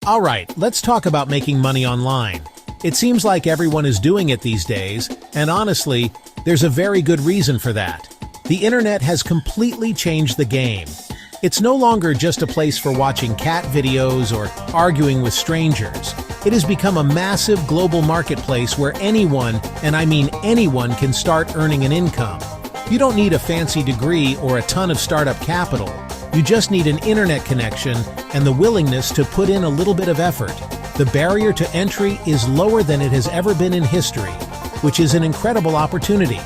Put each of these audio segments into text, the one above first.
Alright, let's talk about making money online. It seems like everyone is doing it these days, and honestly, there's a very good reason for that. The internet has completely changed the game. It's no longer just a place for watching cat videos or arguing with strangers. It has become a massive global marketplace where anyone, and I mean anyone, can start earning an income. You don't need a fancy degree or a ton of startup capital. You just need an internet connection and the willingness to put in a little bit of effort. The barrier to entry is lower than it has ever been in history, which is an incredible opportunity.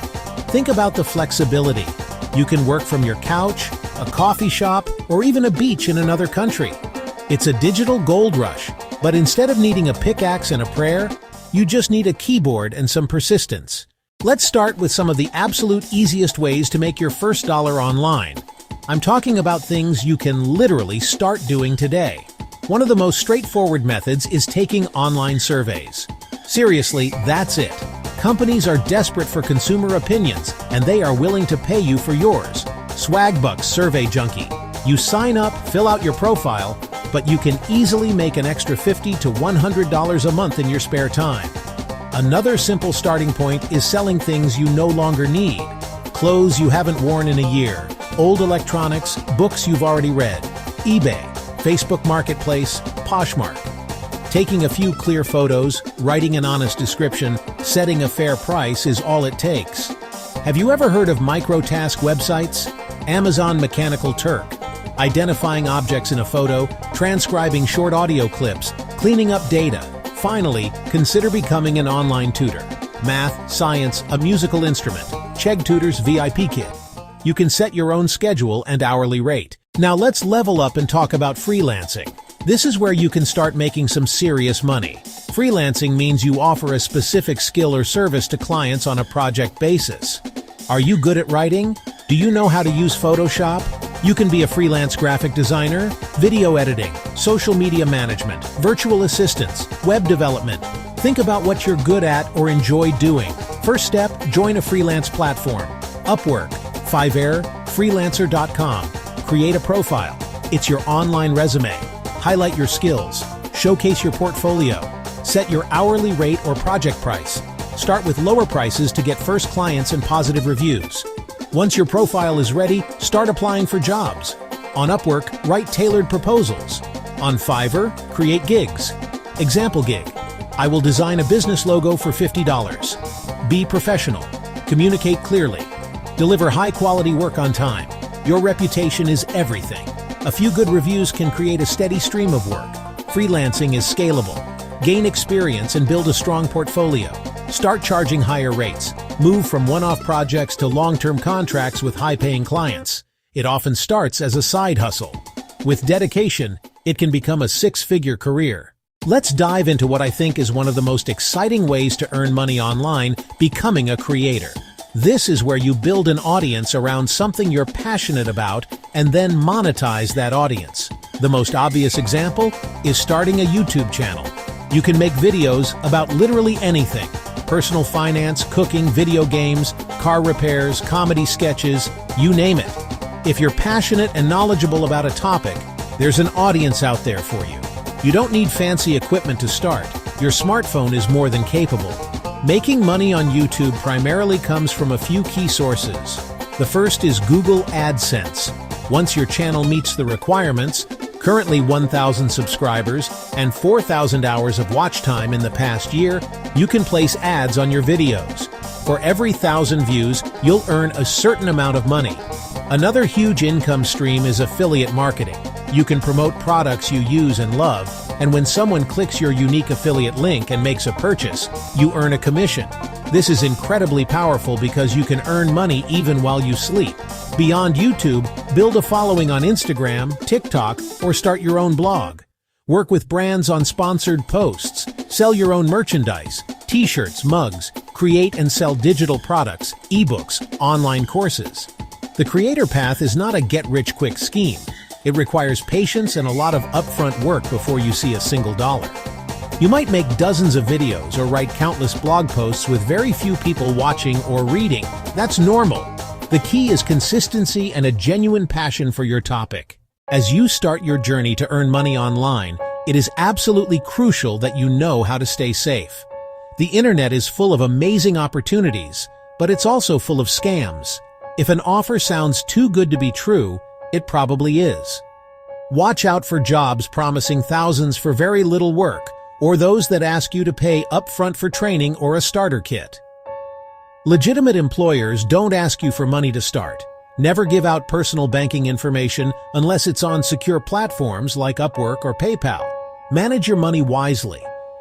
Think about the flexibility. You can work from your couch, a coffee shop, or even a beach in another country. It's a digital gold rush, but instead of needing a pickaxe and a prayer, you just need a keyboard and some persistence. Let's start with some of the absolute easiest ways to make your first dollar online. I'm talking about things you can literally start doing today. One of the most straightforward methods is taking online surveys. Seriously, that's it. Companies are desperate for consumer opinions, and they are willing to pay you for yours. Swagbucks Survey Junkie. You sign up, fill out your profile, but you can easily make an extra $50 to $100 a month in your spare time. Another simple starting point is selling things you no longer need. Clothes you haven't worn in a year, old electronics, books you've already read, eBay, Facebook Marketplace, Poshmark. Taking a few clear photos, writing an honest description, setting a fair price is all it takes. Have you ever heard of microtask websites? Amazon Mechanical Turk. Identifying objects in a photo, transcribing short audio clips, cleaning up data. Finally, consider becoming an online tutor. Math, science, a musical instrument. Chegg Tutors VIP Kit. You can set your own schedule and hourly rate. Now let's level up and talk about freelancing. This is where you can start making some serious money. Freelancing means you offer a specific skill or service to clients on a project basis. Are you good at writing? Do you know how to use Photoshop? You can be a freelance graphic designer, video editing, social media management, virtual assistants, web development. Think about what you're good at or enjoy doing. First step, join a freelance platform. Upwork, Fiverr, Freelancer.com. Create a profile. It's your online resume. Highlight your skills. Showcase your portfolio. Set your hourly rate or project price. Start with lower prices to get first clients and positive reviews. Once your profile is ready, start applying for jobs. On Upwork, write tailored proposals. On Fiverr, create gigs. Example gig. I will design a business logo for $50. Be professional. Communicate clearly. Deliver high-quality work on time. Your reputation is everything. A few good reviews can create a steady stream of work. Freelancing is scalable. Gain experience and build a strong portfolio. Start charging higher rates. Move from one-off projects to long-term contracts with high-paying clients. It often starts as a side hustle. With dedication, it can become a six-figure career. Let's dive into what I think is one of the most exciting ways to earn money online: becoming a creator. This is where you build an audience around something you're passionate about and then monetize that audience. The most obvious example is starting a YouTube channel. You can make videos about literally anything: personal finance, cooking, video games, car repairs, comedy sketches, you name it. If you're passionate and knowledgeable about a topic, there's an audience out there for you. You don't need fancy equipment to start. Your smartphone is more than capable. Making money on YouTube primarily comes from a few key sources. The first is Google AdSense. Once your channel meets the requirements, currently 1,000 subscribers and 4,000 hours of watch time in the past year, you can place ads on your videos. For every 1,000 views, you'll earn a certain amount of money. Another huge income stream is affiliate marketing. You can promote products you use and love, and when someone clicks your unique affiliate link and makes a purchase, you earn a commission. This is incredibly powerful because you can earn money even while you sleep. Beyond YouTube, build a following on Instagram, TikTok, or start your own blog. Work with brands on sponsored posts. Sell your own merchandise, t-shirts, mugs. Create and sell digital products, ebooks, online courses. The creator path is not a get-rich-quick scheme. It requires patience and a lot of upfront work before you see a single dollar. You might make dozens of videos or write countless blog posts with very few people watching or reading. That's normal. The key is consistency and a genuine passion for your topic. As you start your journey to earn money online, it is absolutely crucial that you know how to stay safe. The internet is full of amazing opportunities, but it's also full of scams. If an offer sounds too good to be true, it probably is. Watch out for jobs promising thousands for very little work, or those that ask you to pay upfront for training or a starter kit. Legitimate employers don't ask you for money to start. Never give out personal banking information unless it's on secure platforms like Upwork or PayPal. Manage your money wisely.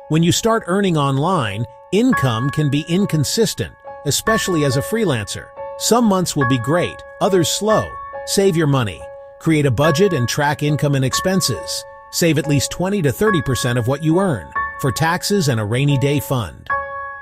When you start earning online, income can be inconsistent, especially as a freelancer. Some months will be great, others slow. Save your money. Create a budget and track income and expenses. Save at least 20 to 30% of what you earn for taxes and a rainy day fund.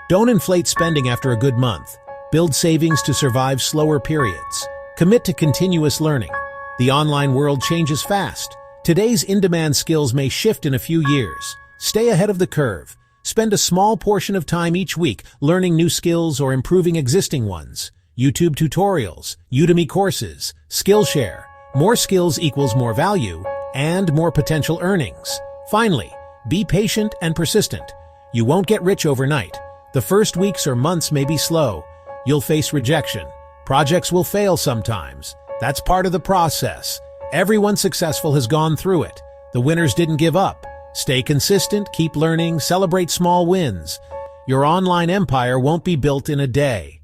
Don't inflate spending after a good month. Build savings to survive slower periods. Commit to continuous learning. The online world changes fast. Today's in-demand skills may shift in a few years. Stay ahead of the curve. Spend a small portion of time each week learning new skills or improving existing ones. YouTube tutorials, Udemy courses, Skillshare. More skills equals more value and more potential earnings. Finally, be patient and persistent. You won't get rich overnight. The first weeks or months may be slow. You'll face rejection. Projects will fail sometimes. That's part of the process. Everyone successful has gone through it. The winners didn't give up. Stay consistent, keep learning, celebrate small wins. Your online empire won't be built in a day.